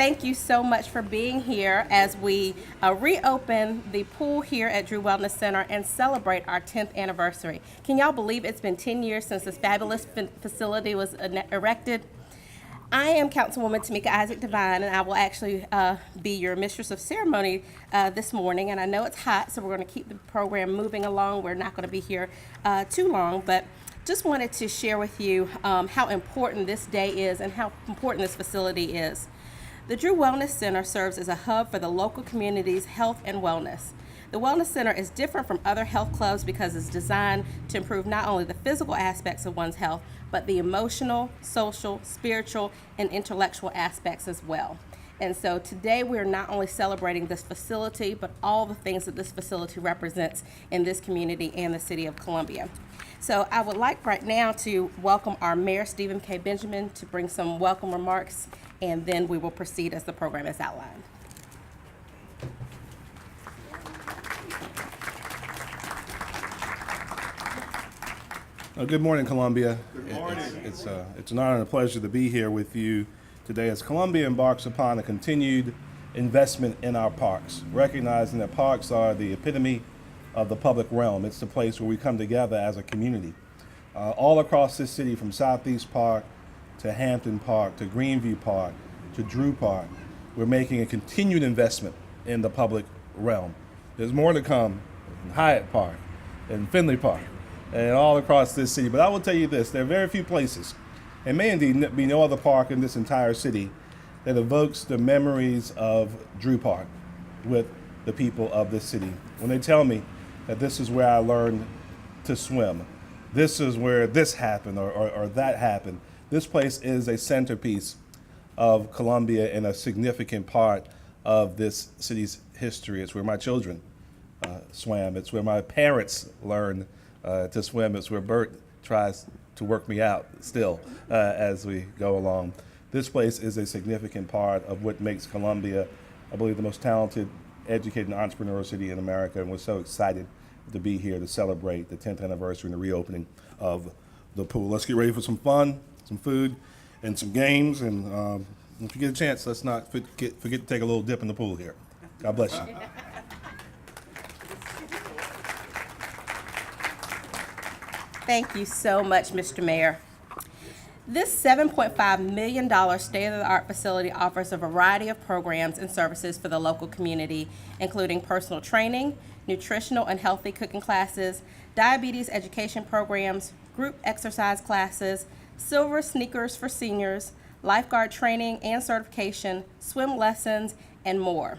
thank you so much for being here as we reopen the pool here at Drew Wellness Center and celebrate our 10th anniversary. Can y'all believe it's been 10 years since this fabulous facility was erected? I am Councilwoman Tamika Isaac Devine, and I will actually be your mistress of ceremony this morning. And I know it's hot, so we're going to keep the program moving along. We're not going to be here too long, but just wanted to share with you how important this day is and how important this facility is. The Drew Wellness Center serves as a hub for the local community's health and wellness. The Wellness Center is different from other health clubs because it's designed to improve not only the physical aspects of one's health, but the emotional, social, spiritual, and intellectual aspects as well. And so today we're not only celebrating this facility, but all the things that this facility represents in this community and the city of Columbia. So I would like right now to welcome our Mayor, Stephen K. Benjamin, to bring some welcome remarks, and then we will proceed as the program is outlined. Good morning, Columbia. Good morning. It's an honor and a pleasure to be here with you today as Columbia embarks upon a continued investment in our parks, recognizing that parks are the epitome of the public realm. It's the place where we come together as a community. All across this city, from Southeast Park to Hampton Park to Greenview Park to Drew Park, we're making a continued investment in the public realm. There's more to come in Hyatt Park and Finley Park and all across this city. But I will tell you this, there are very few places, and may indeed be no other park in this entire city that evokes the memories of Drew Park with the people of this city. When they tell me that this is where I learned to swim, this is where this happened or that happened, this place is a centerpiece of Columbia and a significant part of this city's history. It's where my children swam. It's where my parents learned to swim. It's where Bert tries to work me out still as we go along. This place is a significant part of what makes Columbia, I believe, the most talented, educated, and entrepreneurial city in America, and we're so excited to be here to celebrate the 10th anniversary and the reopening of the pool. Let's get ready for some fun, some food, and some games, and if you get a chance, let's not forget to take a little dip in the pool here. God bless you. Thank you so much, Mr. Mayor. This $7.5 million state-of-the-art facility offers a variety of programs and services for the local community, including personal training, nutritional and healthy cooking classes, diabetes education programs, group exercise classes, silver sneakers for seniors, lifeguard training and certification, swim lessons, and more.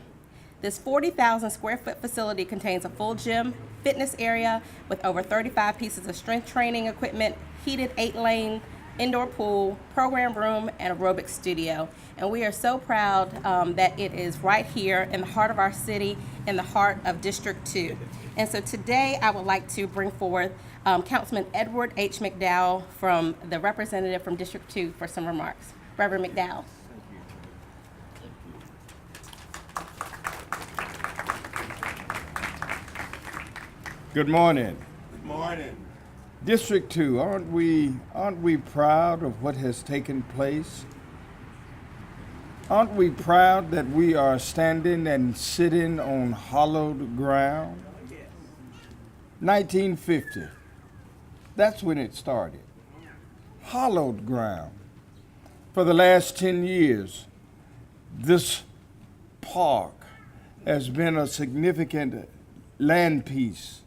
This 40,000 square foot facility contains a full gym, fitness area with over 35 pieces of strength training equipment, heated 8-lane indoor pool, program room, and aerobics studio. And we are so proud that it is right here in the heart of our city, in the heart of District 2. And so today I would like to bring forward Councilman Edward H. McDowell, from the representative from District 2, for some remarks. Reverend McDowell. Good morning. Good morning. District 2, aren't we proud of what has taken place? Aren't we proud that we are standing and sitting on hallowed ground? 1950, that's when it started. Hallowed ground. For the last 10 years, this park has been a significant land piece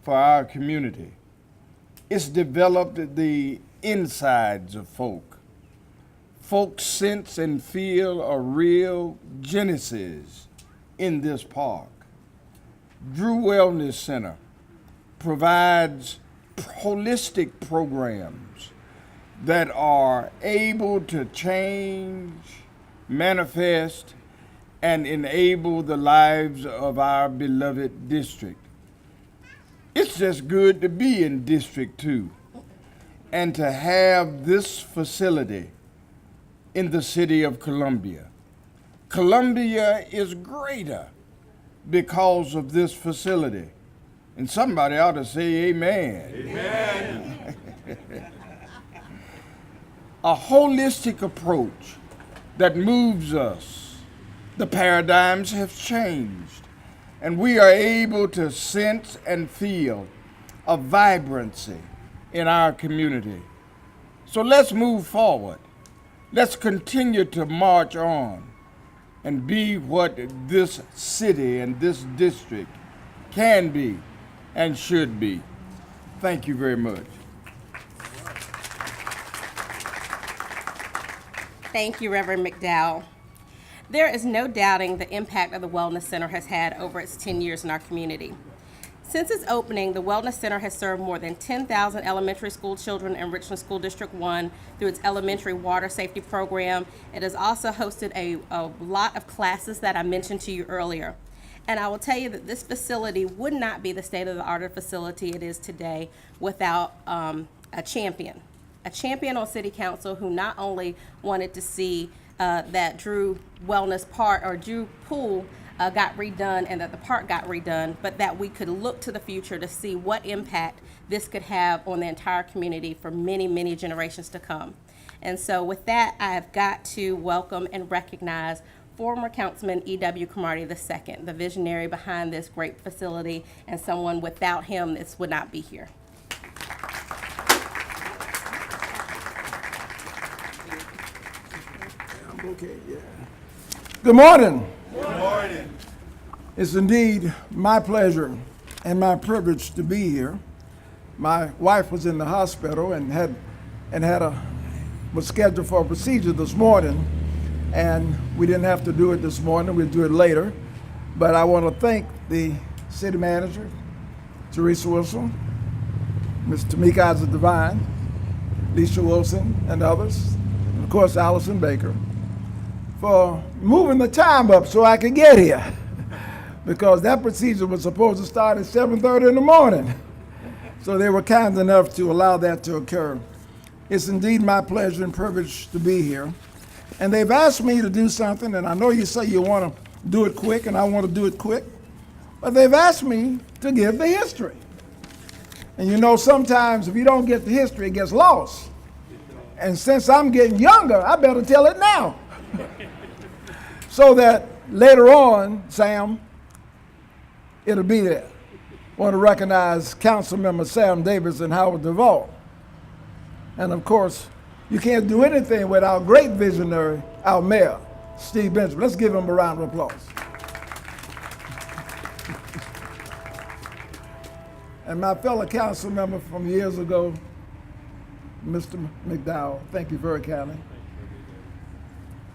for our community. It's developed the insides of folk. Folks sense and feel a real genesis in this park. Drew Wellness Center provides holistic programs that are able to change, manifest, and enable the lives of our beloved district. It's just good to be in District 2 and to have this facility in the city of Columbia. Columbia is greater because of this facility. And somebody ought to say amen. Amen. A holistic approach that moves us The paradigms have changed, and we are able to sense and feel a vibrancy in our community. So let's move forward. Let's continue to march on and be what this city and this district can be and should be. Thank you very much. Thank you, Reverend McDowell. There is no doubting the impact of the Wellness Center has had over its 10 years in our community. Since its opening, the Wellness Center has served more than 10,000 elementary school children in Richland School District 1 through its elementary water safety program. It has also hosted a lot of classes that I mentioned to you earlier. And I will tell you that this facility would not be the state-of-the-art facility it is today without a champion on City Council who not only wanted to see that Drew Pool got redone and that the park got redone, but that we could look to the future to see what impact this could have on the entire community for many, many generations to come. And so with that, I have got to welcome and recognize former Councilman E.W. Cromartie II, the visionary behind this great facility, and someone without him this would not be here. Okay, yeah. Good morning. Good morning. It's indeed my pleasure and my privilege to be here. My wife was in the hospital and was scheduled for a procedure this morning, and we didn't have to do it this morning. We'll do it later. But I want to thank the city manager, Teresa Wilson, Ms. Tamika Isaac Devine, Lisa Wilson, and others, and of course Allison Baker, for moving the time up so I could get here, because that procedure was supposed to start at 7:30 in the morning. So they were kind enough to allow that to occur. It's indeed my pleasure and privilege to be here. And they've asked me to do something, and I know you say you want to do it quick, and I want to do it quick, but they've asked me to give the history. And you know, sometimes if you don't get the history, it gets lost. And since I'm getting younger, I better tell it now. So that later on, Sam, it'll be there. I want to recognize Council Members Sam Davis and Howard Duvall. And of course, you can't do anything without great visionary, our mayor, Steve Benjamin. Let's give him a round of applause. And my fellow council member from years ago, Mr. McDowell, thank you very kindly.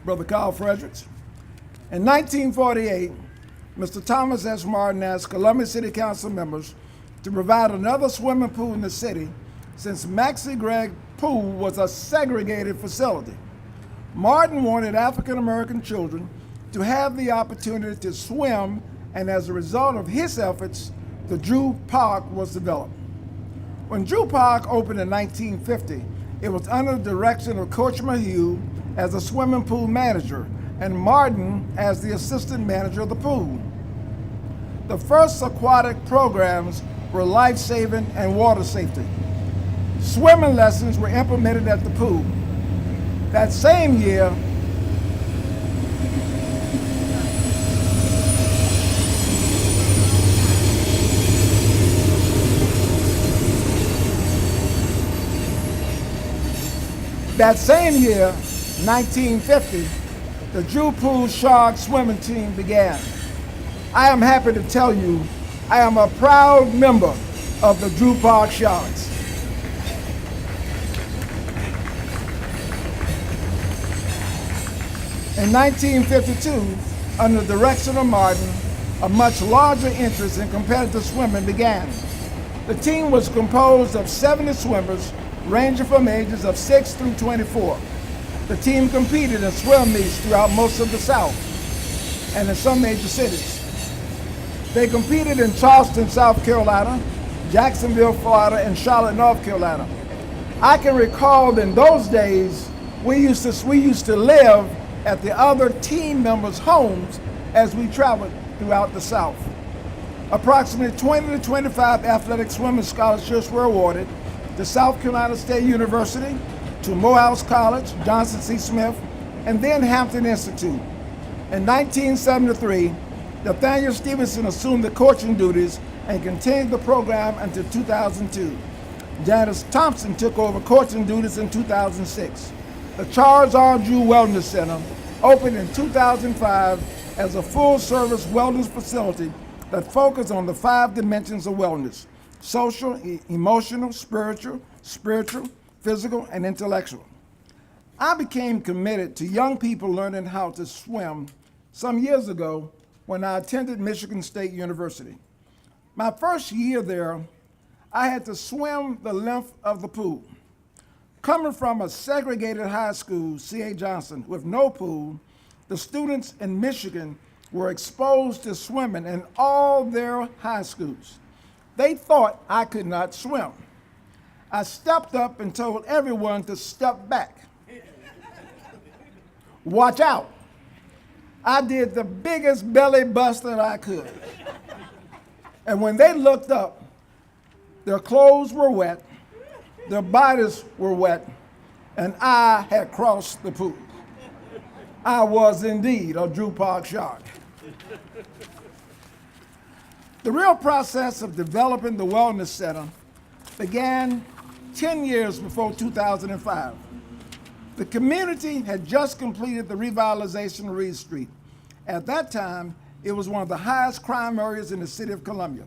Brother Carl Fredericks. In 1948, Mr. Thomas S. Martin asked Columbia City Council members to provide another swimming pool in the city since Maxie Gregg Pool was a segregated facility. Martin wanted African American children to have the opportunity to swim, and as a result of his efforts, the Drew Park was developed. When Drew Park opened in 1950, it was under the direction of Coach Mahue as a swimming pool manager and Martin as the assistant manager of the pool. The first aquatic programs were life-saving and water safety. Swimming lessons were implemented at the pool. That same year, That same year, 1950, the Drew Pool Shark swimming team began. I am happy to tell you, I am a proud member of the Drew Park Sharks. In 1952, under the direction of Martin, a much larger interest in competitive swimming began. The team was composed of 70 swimmers ranging from ages of 6 through 24. The team competed in swim meets throughout most of the South and in some major cities. They competed in Charleston, South Carolina, Jacksonville, Florida, and Charlotte, North Carolina. I can recall in those days, we used to live at the other team members' homes as we traveled throughout the South. Approximately 20 to 25 athletic swimming scholarships were awarded to South Carolina State University, to Morehouse College, Johnson C. Smith, and then Hampton Institute. In 1973, Nathaniel Stevenson assumed the coaching duties and continued the program until 2002. Janice Thompson took over coaching duties in 2006. The Charles R. Drew Wellness Center opened in 2005 as a full-service wellness facility that focused on the 5 dimensions of wellness: social, emotional, spiritual, physical, and intellectual. I became committed to young people learning how to swim some years ago when I attended Michigan State University. My first year there, I had to swim the length of the pool. Coming from a segregated high school, C.A. Johnson, with no pool, the students in Michigan were exposed to swimming in all their high schools. They thought I could not swim. I stepped up and told everyone to step back. Watch out. I did the biggest belly buster I could. And when they looked up, their clothes were wet, their bodies were wet, and I had crossed the pool. I was indeed a Drew Park shark. The real process of developing the Wellness Center began 10 years before 2005. The community had just completed the revitalization of Reed Street. At that time, it was one of the highest crime areas in the city of Columbia.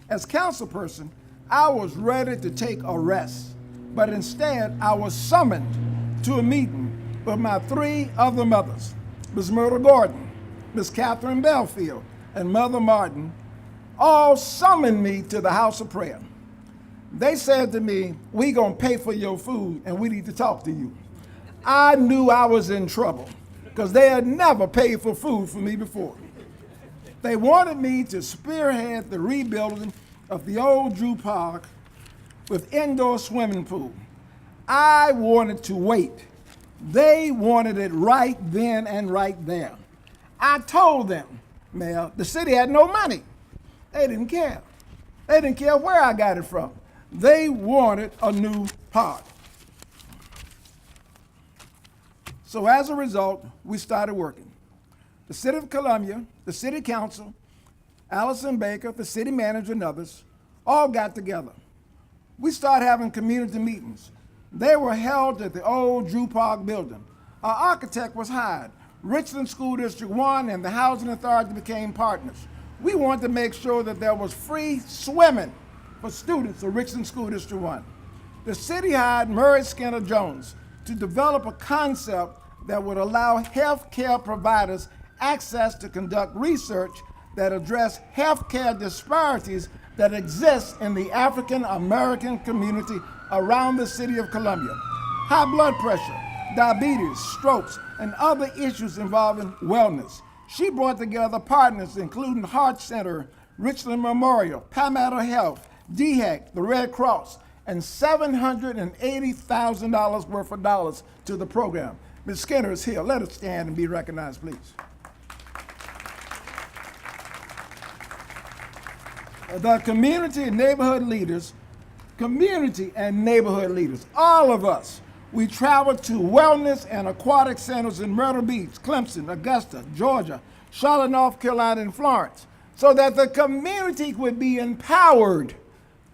As councilperson, I was ready to take a rest, but instead I was summoned to a meeting with my 3 other mothers, Ms. Myrtle Gordon, Ms. Catherine Belfield, and Mother Martin, all summoned me to the house of prayer. They said to me, "We gonna pay for your food and we need to talk to you." I knew I was in trouble because they had never paid for food for me before. They wanted me to spearhead the rebuilding of the old Drew Park with indoor swimming pool. I wanted to wait. They wanted it right then and right there. I told them, Mayor, the city had no money. They didn't care. They didn't care where I got it from. They wanted a new park. So as a result, we started working. The City of Columbia, the City Council, Allison Baker, the city manager, and others all got together. We started having community meetings. They were held at the old Drew Park building. Our architect was hired. Richland School District 1 and the Housing Authority became partners. We wanted to make sure that there was free swimming for students of Richland School District 1. The city hired Murray Skinner Jones to develop a concept that would allow health care providers access to conduct research that address health care disparities that exist in the African American community around the city of Columbia. High blood pressure, diabetes, strokes, and other issues involving wellness. She brought together partners including Heart Center, Richland Memorial, Palmetto Health, DHEC, the Red Cross, and $780,000 worth of dollars to the program. Ms. Skinner is here. Let her stand and be recognized, please. The community and neighborhood leaders, all of us, we traveled to wellness and aquatic centers in Myrtle Beach, Clemson, Augusta, Georgia, Charlotte, North Carolina, and Florence, so that the community would be empowered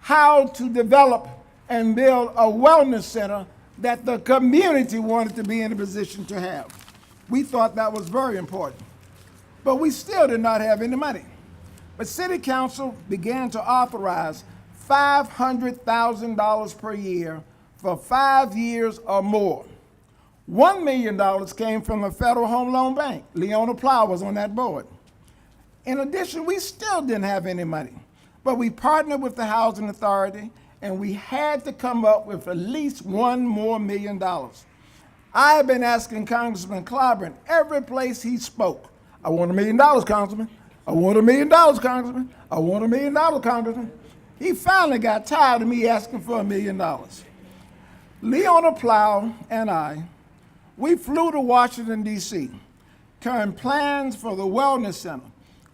how to develop and build a wellness center that the community wanted to be in a position to have. We thought that was very important, but we still did not have any money. But City Council began to authorize $500,000 per year for 5 years or more. $1 million came from the Federal Home Loan Bank. Leona Plow was on that board. In addition, we still didn't have any money, but we partnered with the Housing Authority and we had to come up with at least $1 more million. I have been asking Congressman Clobberin every place he spoke, "I want $1 million, Congressman. I want $1 million, Congressman. I want $1 million, Congressman." He finally got tired of me asking for $1 million. Leona Plow and I, we flew to Washington, D.C., carrying plans for the Wellness Center.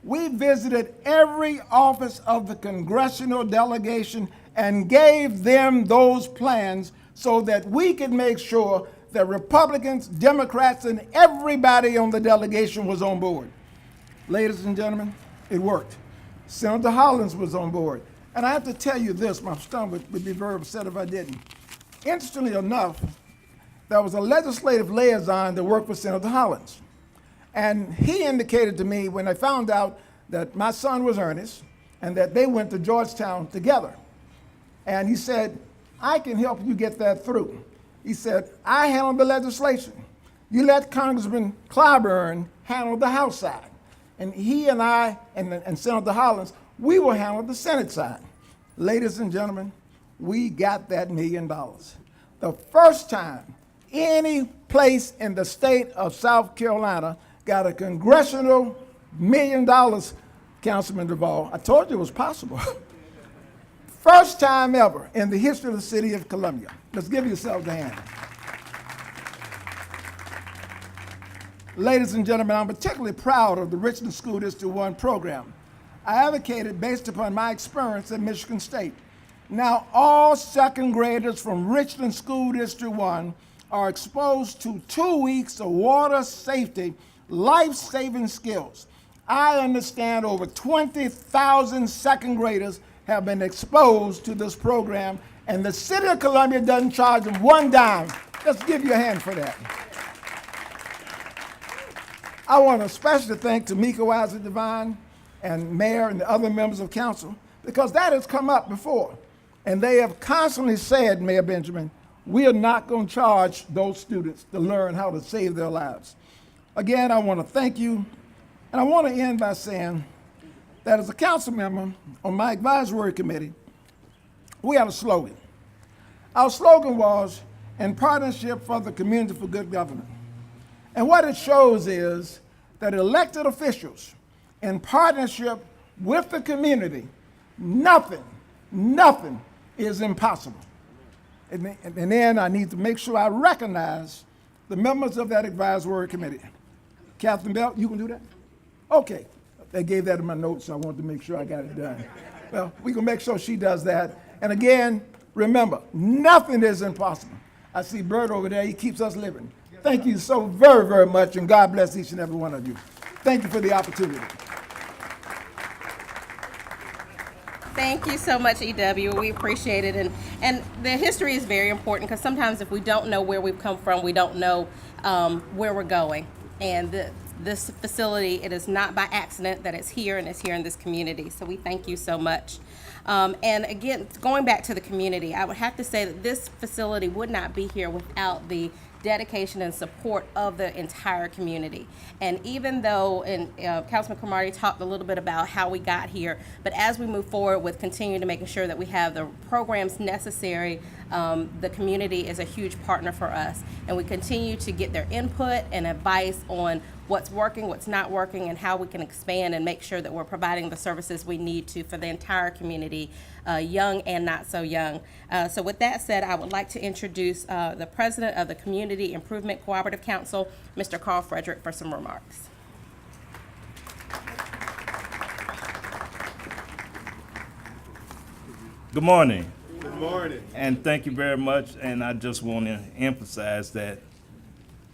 We visited every office of the congressional delegation and gave them those plans so that we could make sure that Republicans, Democrats, and everybody on the delegation was on board. Ladies and gentlemen, it worked. Senator Hollins was on board. And I have to tell you this, my stomach would be very upset if I didn't. Interestingly enough, there was a legislative liaison that worked with Senator Hollins. And he indicated to me when I found out that my son was Ernest and that they went to Georgetown together. And he said, I can help you get that through. He said, I handle the legislation. You let Congressman Clyburn handle the House side. And he and I and Senator Hollins, we will handle the Senate side. Ladies and gentlemen, we got that $1 million. The first time any place in the state of South Carolina got a congressional $1 million, Councilman Duvall. I told you it was possible. First time ever in the history of the city of Columbia. Let's give yourselves a hand. Ladies and gentlemen, I'm particularly proud of the Richland School District 1 program. I advocated based upon my experience at Michigan State. Now, all second graders from Richland School District 1 are exposed to 2 weeks of water safety, life-saving skills. I understand over 20,000 second graders have been exposed to this program, and the city of Columbia doesn't charge them one dime. Let's give you a hand for that. I want to especially thank Tamika Wisely Devine and Mayor and the other members of council, because that has come up before. And they have constantly said, Mayor Benjamin, we are not going to charge those students to learn how to save their lives. Again, I want to thank you. And I want to end by saying that as a council member on my advisory committee, we had a slogan. Our slogan was, in partnership for the community for good government. And what it shows is that elected officials, in partnership with the community, nothing is impossible. And then I need to make sure I recognize the members of that advisory committee. Catherine Bell, you can do that? Okay. They gave that in my notes, so I wanted to make sure I got it done. Well, we can make sure she does that. And again, remember, nothing is impossible. I see Bert over there, he keeps us living. Thank you so very, very much, and God bless each and every one of you. Thank you for the opportunity. Thank you so much, EW. We appreciate it. And the history is very important, because sometimes if we don't know where we've come from, we don't know where we're going. And this facility, it is not by accident that it's here and it's here in this community. So we thank you so much. And again, going back to the community, I would have to say that this facility would not be here without the dedication and support of the entire community. And even though, and Councilman Cromartie talked a little bit about how we got here, but as we move forward with continuing to making sure that we have the programs necessary, the community is a huge partner for us. And we continue to get their input and advice on what's working, what's not working, and how we can expand and make sure that we're providing the services we need to for the entire community, young and not so young. So with that said, I would like to introduce the president of the Community Improvement Cooperative Council, Mr. Carl Frederick, for some remarks. Good morning. Good morning. And thank you very much. And I just want to emphasize that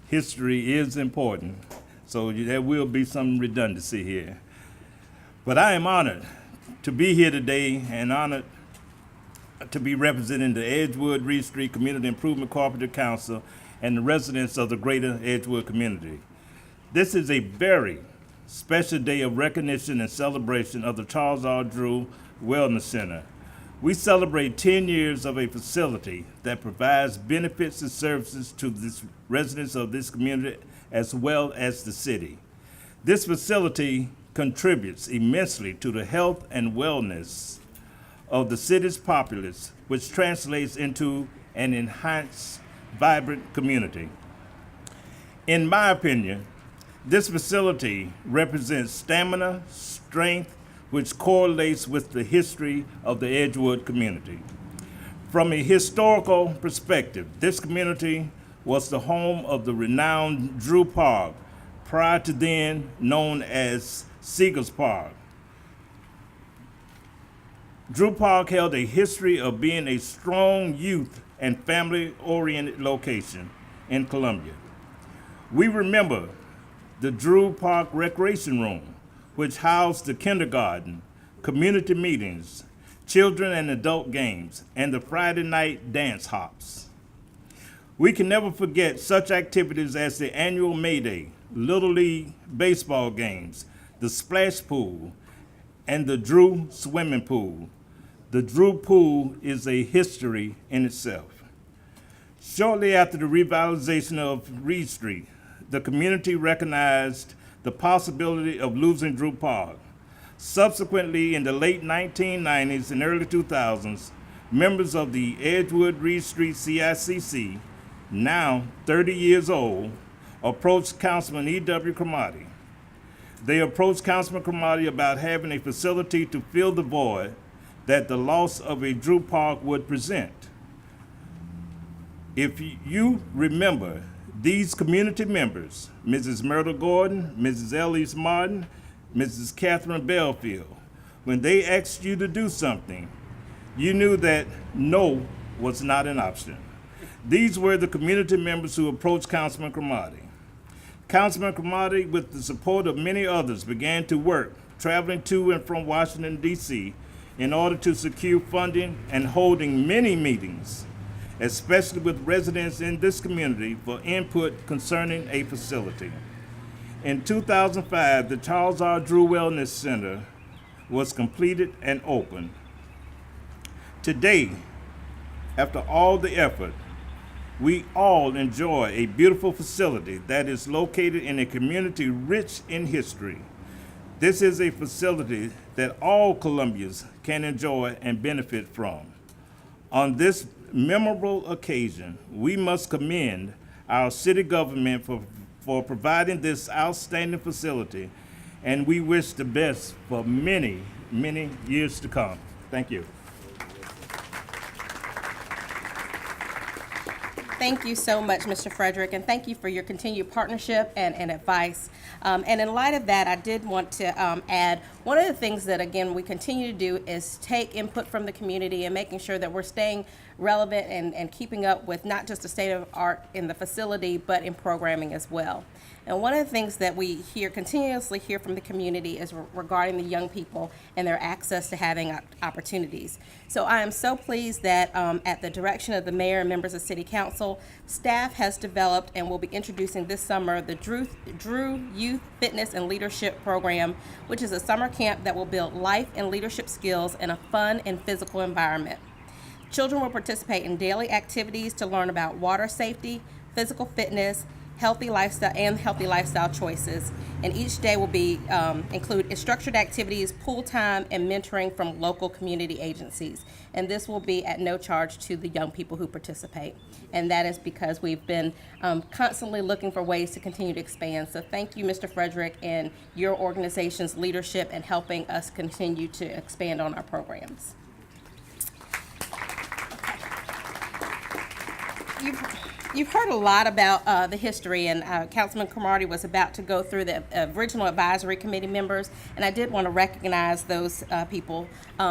history is important. So there will be some redundancy here. But I am honored to be here today and honored to be representing the Edgewood Reed Street Community Improvement Cooperative Council and the residents of the greater Edgewood community. This is a very special day of recognition and celebration of the Charles R. Drew Wellness Center. We celebrate 10 years of a facility that provides benefits and services to the residents of this community as well as the city. This facility contributes immensely to the health and wellness of the city's populace, which translates into an enhanced, vibrant community. In my opinion, this facility represents stamina, strength, which correlates with the history of the Edgewood community. From a historical perspective, this community was the home of the renowned Drew Park, prior to then known as Seegers Park. Drew Park held a history of being a strong youth and family-oriented location. in Columbia. We remember the Drew Park Recreation Room, which housed the kindergarten, community meetings, children and adult games, and the Friday night dance hops. We can never forget such activities as the annual May Day, Little League baseball games, the splash pool, and the Drew swimming pool. The Drew pool is a history in itself. Shortly after the revitalization of Reed Street, the community recognized the possibility of losing Drew Park. Subsequently, in the late 1990s and early 2000s, members of the Edgewood Reed Street CICC, now 30 years old, approached Councilman E.W. Cromartie. They approached Councilman Cromartie about having a facility to fill the void that the loss of a Drew Park would present. If you remember, these community members, Mrs. Myrtle Gordon, Mrs. Elise Martin, Mrs. Catherine Belfield, when they asked you to do something, you knew that no was not an option. These were the community members who approached Councilman Cromartie. Councilman Cromartie, with the support of many others, began to work, traveling to and from Washington, D.C., in order to secure funding and holding many meetings, especially with residents in this community, for input concerning a facility. In 2005, the Charles R. Drew Wellness Center was completed and opened. Today, after all the effort, we all enjoy a beautiful facility that is located in a community rich in history. This is a facility that all Columbians can enjoy and benefit from. On this memorable occasion, we must commend our city government for providing this outstanding facility, and we wish the best for many, many years to come. Thank you. Thank you so much, Mr. Frederick, and thank you for your continued partnership and advice. And in light of that, I did want to add, one of the things that, again, we continue to do is take input from the community and making sure that we're staying relevant and keeping up with not just the state of art in the facility, but in programming as well. And one of the things that we continuously hear from the community is regarding the young people and their access to having opportunities. So I am so pleased that at the direction of the mayor and members of City Council, staff has developed and will be introducing this summer the Drew Youth Fitness and Leadership Program, which is a summer camp that will build life and leadership skills in a fun and physical environment. Children will participate in daily activities to learn about water safety, physical fitness, healthy lifestyle choices, and each day will be include structured activities, pool time, and mentoring from local community agencies. And this will be at no charge to the young people who participate. And that is because we've been constantly looking for ways to continue to expand. So thank you, Mr. Frederick, and your organization's leadership in helping us continue to expand on our programs. You've heard a lot about the history, and Councilman Cromartie was about to go through the original advisory committee members, and I did want to recognize those people,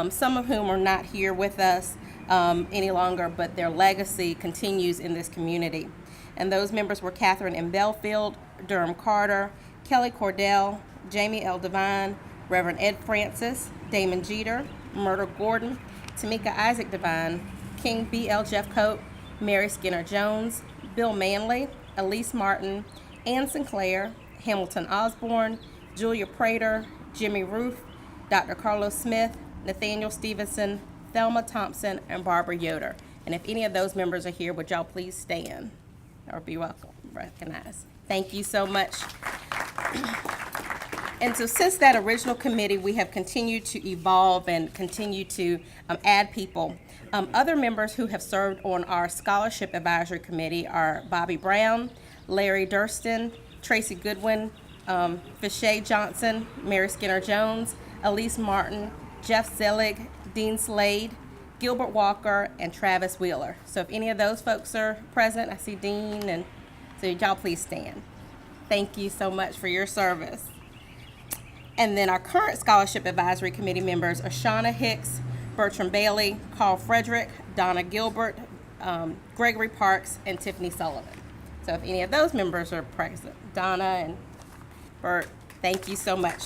some of whom are not here with us any longer, but their legacy continues in this community. And those members were Catherine M. Belfield, Durham Carter, Kelly Cordell, Jamie L. Devine, Reverend Ed Francis, Damon Jeter, Myrtle Gordon, Tamika Isaac Devine, King B. L. Jeffcoat, Mary Skinner Jones, Bill Manley, Elise Martin, Ann Sinclair, Hamilton Osborne, Julia Prater, Jimmy Roof, Dr. Carlos Smith, Nathaniel Stevenson, Thelma Thompson, and Barbara Yoder. And if any of those members are here, would y'all please stand or be welcome, recognized. Thank you so much. And so since that original committee, we have continued to evolve and continue to add people. Other members who have served on our Scholarship Advisory Committee are Bobby Brown, Larry Durston, Tracy Goodwin, Fishay Johnson, Mary Skinner Jones, Elise Martin, Jeff Zelig, Dean Slade, Gilbert Walker, and Travis Wheeler. So if any of those folks are present, I see Dean, and so y'all please stand. Thank you so much for your service. And then our current Scholarship Advisory Committee members are Shauna Hicks, Bertram Bailey, Carl Frederick, Donna Gilbert, Gregory Parks, and Tiffany Sullivan. So if any of those members are present, Donna and Bert, thank you so much.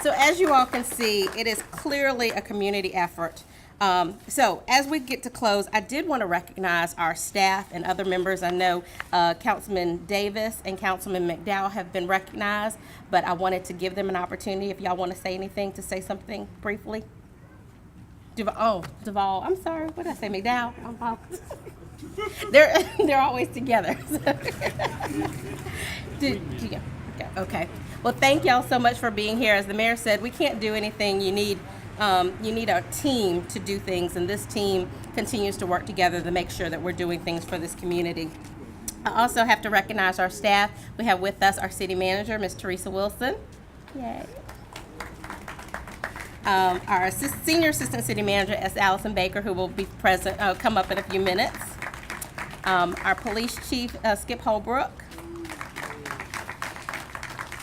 So as you all can see, it is clearly a community effort. So as we get to close, I did want to recognize our staff and other members. I know Councilman Davis and Councilman McDowell have been recognized, but I wanted to give them an opportunity. If y'all want to say anything, to say something briefly. Duvall. I'm sorry. What did I say? McDowell. They're always together. Okay. Well, thank y'all so much for being here. As the mayor said, we can't do anything. You need a team to do things, and this team continues to work together to make sure that we're doing things for this community. I also have to recognize our staff. We have with us our city manager, Ms. Teresa Wilson. Yay. Our senior assistant city manager, S. Allison Baker, who will be present, come up in a few minutes. Our police chief, Skip Holbrook.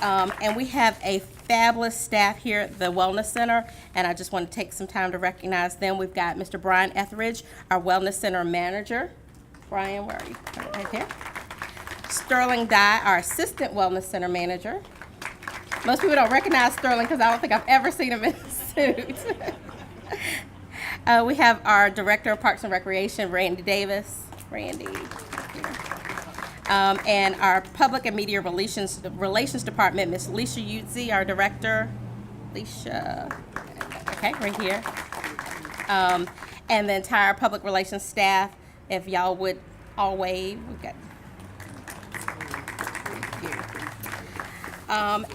And we have a fabulous staff here at the Wellness Center, and I just want to take some time to recognize them. We've got Mr. Brian Etheridge, our Wellness Center manager. Brian, where are you? Right here. Sterling Dye, our assistant Wellness Center manager. Most people don't recognize Sterling because I don't think I've ever seen him in a suit. We have our director of Parks and Recreation, Randy Davis. Randy. And our Public and Media Relations Department, Ms. Leisha Utzi, our director. Leisha, okay, right here. And the entire public relations staff, if y'all would all wave. We've got.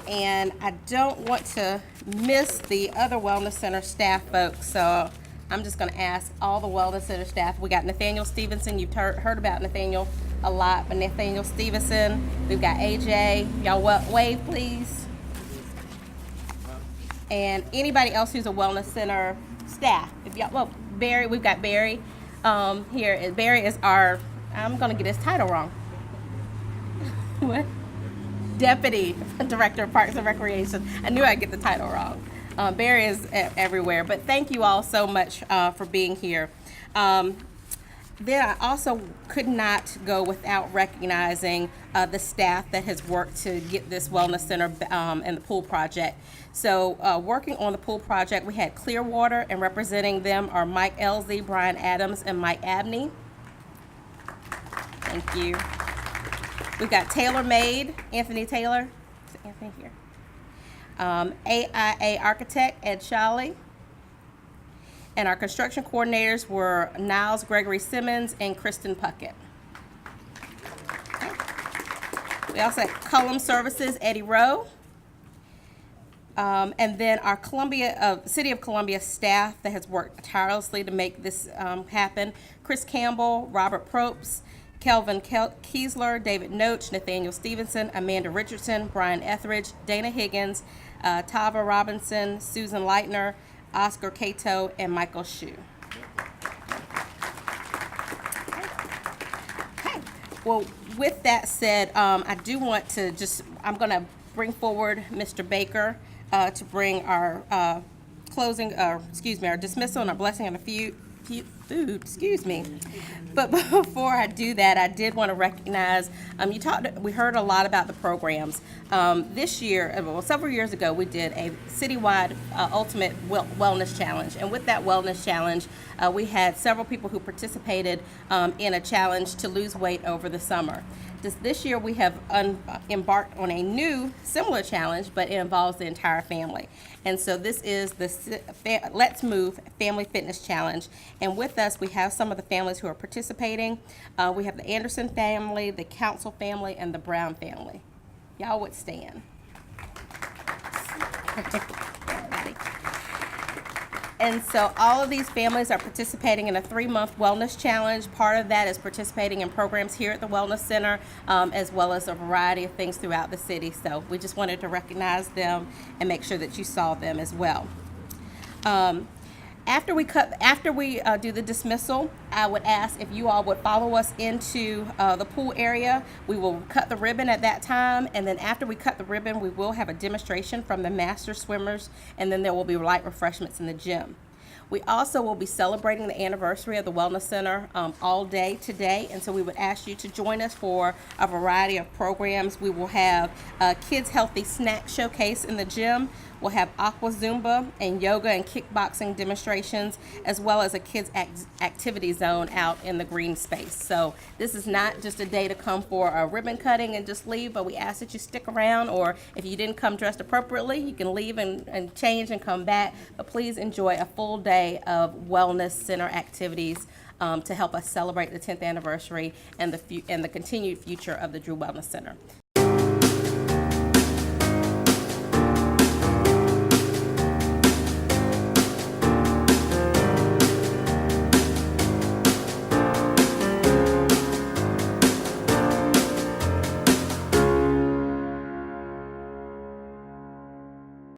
And I don't want to miss the other Wellness Center staff folks, so I'm just going to ask all the Wellness Center staff. We got Nathaniel Stevenson. You've heard about Nathaniel a lot, but Nathaniel Stevenson. We've got AJ. Y'all wave, please. And anybody else who's a Wellness Center staff. If y'all, well, Barry. We've got Barry here. Barry is our. I'm going to get his title wrong. What? Deputy Director of Parks and Recreation. I knew I'd get the title wrong. Barry is everywhere, but thank you all so much for being here. Then I also could not go without recognizing the staff that has worked to get this Wellness Center and the pool project. So working on the pool project, we had Clearwater, and representing them are Mike Elzy, Brian Adams, and Mike Abney. Thank you. We've got Taylor Made, Anthony Taylor. Is Anthony here? AIA Architect, Ed Shawley. And our construction coordinators were Niles Gregory Simmons and Kristen Puckett. Okay. We also had Cullum Services, Eddie Rowe. And then our City of Columbia staff that has worked tirelessly to make this happen. Chris Campbell, Robert Propes, Kelvin Kiesler, David Noach, Nathaniel Stevenson, Amanda Richardson, Brian Etheridge, Dana Higgins, Tava Robinson, Susan Leitner, Oscar Cato, and Michael Shue. Okay. Well, with that said, I do want to I'm going to bring forward Mr. Baker to bring our our dismissal and our blessing and a few food, excuse me. But before I do that, I did want to recognize, we heard a lot about the programs. This year, several years ago, we did a citywide ultimate wellness challenge. And with that wellness challenge, we had several people who participated in a challenge to lose weight over the summer. This year, we have embarked on a new similar challenge, but it involves the entire family. And so this is the Let's Move Family Fitness Challenge. And with us, we have some of the families who are participating. We have the Anderson family, the Council family, and the Brown family. Y'all would stand. And so all of these families are participating in a 3-month wellness challenge. Part of that is participating in programs here at the Wellness Center, as well as a variety of things throughout the city. So we just wanted to recognize them and make sure that you saw them as well. After we do the dismissal, I would ask if you all would follow us into the pool area. We will cut the ribbon at that time, and then after we cut the ribbon, we will have a demonstration from the master swimmers, and then there will be light refreshments in the gym. We also will be celebrating the anniversary of the Wellness Center all day today, and so we would ask you to join us for a variety of programs. We will have a Kids Healthy Snack Showcase in the gym. We'll have Aqua Zumba and yoga and kickboxing demonstrations, as well as a kids activity zone out in the green space. So this is not just a day to come for a ribbon cutting and just leave, but we ask that you stick around, or if you didn't come dressed appropriately, you can leave and change and come back. But please enjoy a full day of Wellness Center activities to help us celebrate the 10th anniversary and the continued future of the Drew Wellness Center.